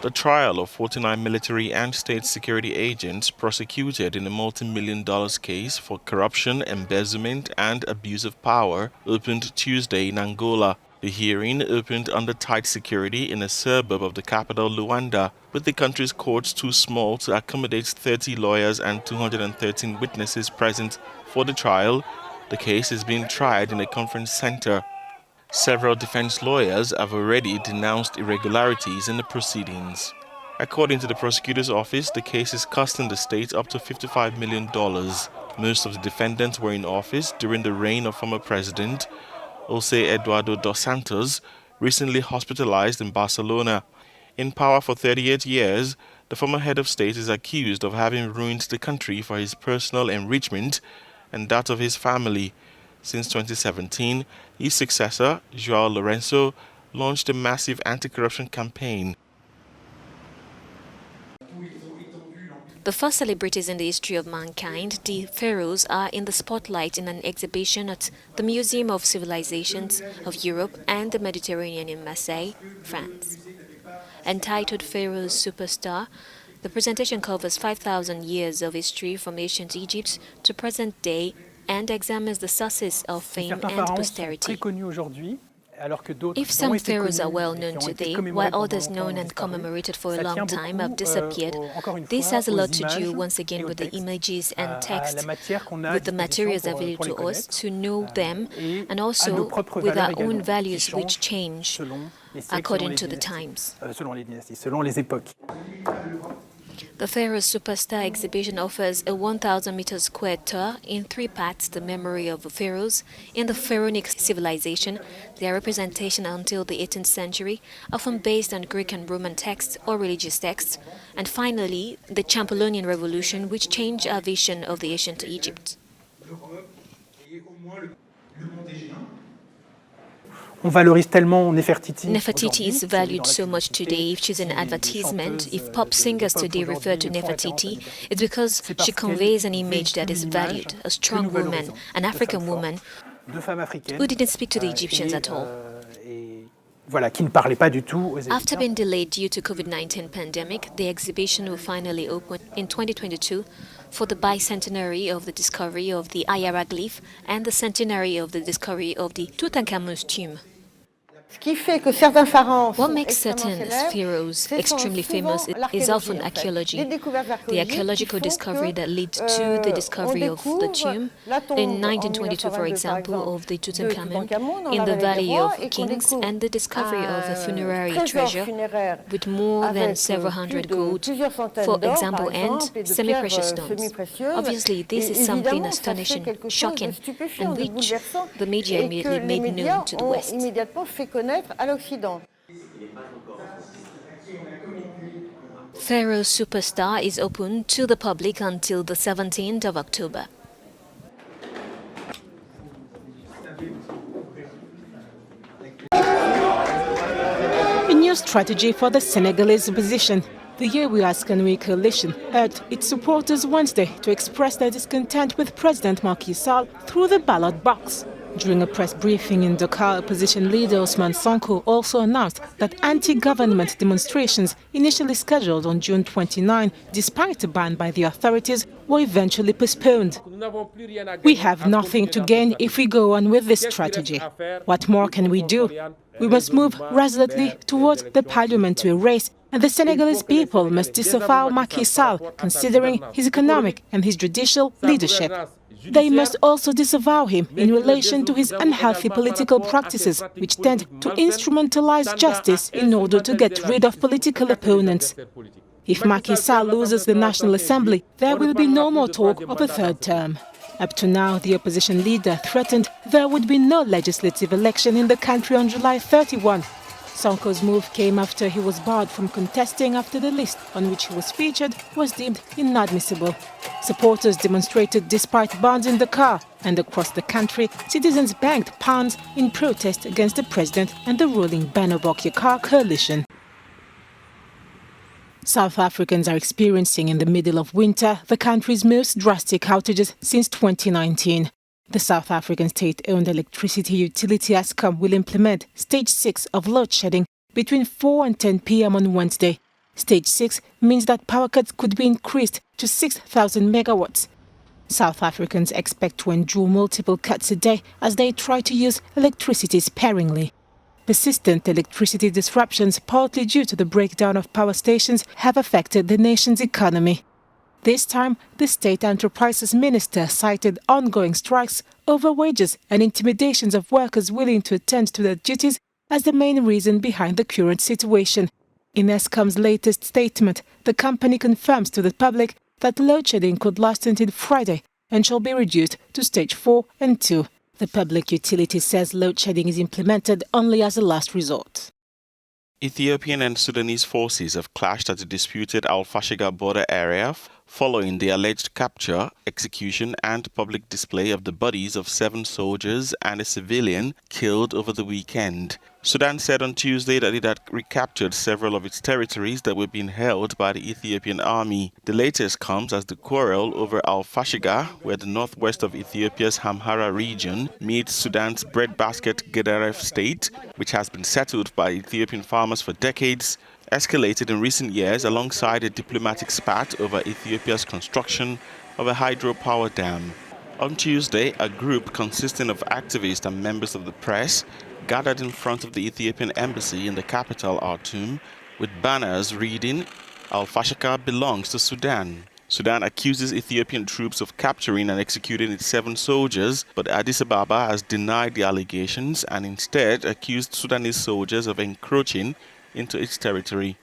The trial of 49 military and state security agents prosecuted in a multi-million-dollar case for corruption, embezzlement, and abuse of power opened Tuesday in Angola. The hearing opened under tight security in a suburb of the capital, Luanda, with the country's courts too small to accommodate 30 lawyers and 213 witnesses present for the trial. The case is being tried in a conference center. Several defense lawyers have already denounced irregularities in the proceedings. According to the prosecutor's office, the case is costing the state up to $55 million. Most of the defendants were in office during the reign of former President José Eduardo dos Santos, recently hospitalized in Barcelona. In power for 38 years, the former head of state is accused of having ruined the country for his personal enrichment and that of his family. Since 2017, his successor, João Lourenço, launched a massive anti-corruption campaign. The first celebrities in the history of mankind, the pharaohs, are in the spotlight in an exhibition at the Museum of Civilizations of Europe and the Mediterranean in Marseille, France. Entitled Pharaohs Superstars, the presentation covers 5,000 years of history from ancient Egypt to present day and examines the sources of fame and posterity. If some pharaohs are well known today, while others known and commemorated for a long time have disappeared, this has a lot to do once again with the images and text, with the materials available to us to know them, and also with our own values which change according to the times. The Pharaohs Superstar exhibition offers a 1,000-meter square tour in 3 parts: the memory of the pharaohs in the pharaonic civilization, their representation until the 18th century, often based on Greek and Roman texts or religious texts, and finally, the Champollionian Revolution, which changed our vision of the ancient Egypt. Nefertiti is valued so much today. If she's an advertisement, if pop singers today refer to Nefertiti, it's because she conveys an image that is valued, a strong woman, an African woman who didn't speak to the Egyptians at all. After being delayed due to COVID-19 pandemic, the exhibition will finally open in 2022 for the bicentenary of the discovery of the hieroglyph and the centenary of the discovery of the Tutankhamun's tomb. What makes certain pharaohs extremely famous is often archaeology. The archaeological discovery that led to the discovery of the tomb in 1922, for example, of the Tutankhamun in the Valley of Kings, and the discovery of a funerary treasure with more than several hundred gold, for example, and semi-precious stones. Obviously, this is something astonishing, shocking, and which the media immediately made known to the West. Pharaohs Superstar is open to the public until the 17th of October. A new strategy for the Senegalese opposition. The Yewi coalition urged its supporters Wednesday to express their discontent with President Macky Sall through the ballot box. During a press briefing in Dakar, opposition leader Ousmane Sonko also announced that anti-government demonstrations initially scheduled on June 29, despite a ban by the authorities, were eventually postponed. We have nothing to gain if we go on with this strategy. What more can we do? We must move resolutely towards the parliamentary race, and the Senegalese people must disavow Macky Sall, considering his economic and his judicial leadership. They must also disavow him in relation to his unhealthy political practices, which tend to instrumentalize justice in order to get rid of political opponents. If Macky Sall loses the National Assembly, there will be no more talk of a third term. Up to now, the opposition leader threatened there would be no legislative election in the country on July 31. Sonko's move came after he was barred from contesting after the list on which he was featured was deemed inadmissible. Supporters demonstrated despite bans in Dakar, and across the country, citizens banked pounds in protest against the president and the ruling Benno Bokk coalition. South Africans are experiencing in the middle of winter the country's most drastic outages since 2019. The South African state-owned electricity utility Eskom will implement Stage 6 of load shedding between 4 and 10 p.m. on Wednesday. Stage 6 means that power cuts could be increased to 6,000 megawatts. South Africans expect to endure multiple cuts a day as they try to use electricity sparingly. Persistent electricity disruptions, partly due to the breakdown of power stations, have affected the nation's economy. This time, the State Enterprises Minister cited ongoing strikes over wages and intimidations of workers willing to attend to their duties as the main reason behind the current situation. In Eskom's latest statement, the company confirms to the public that load shedding could last until Friday and shall be reduced to Stage 4 and 2. The public utility says load shedding is implemented only as a last resort. Ethiopian and Sudanese forces have clashed at the disputed al-Fashaga border area following the alleged capture, execution and public display of the bodies of 7 soldiers and a civilian killed over the weekend. Sudan said on Tuesday that it had recaptured several of its territories that were being held by the Ethiopian army. The latest comes as the quarrel over al-Fashaga, where the northwest of Ethiopia's Amhara region meets Sudan's breadbasket Gedaref state, which has been settled by Ethiopian farmers for decades, escalated in recent years alongside a diplomatic spat over Ethiopia's construction of a hydropower dam. On Tuesday, a group consisting of activists and members of the press gathered in front of the Ethiopian embassy in the capital, Khartoum, with banners reading, "Al-Fashaga belongs to Sudan." Sudan accuses Ethiopian troops of capturing and executing its 7 soldiers, but Addis Ababa has denied the allegations and instead accused Sudanese soldiers of encroaching into its territory.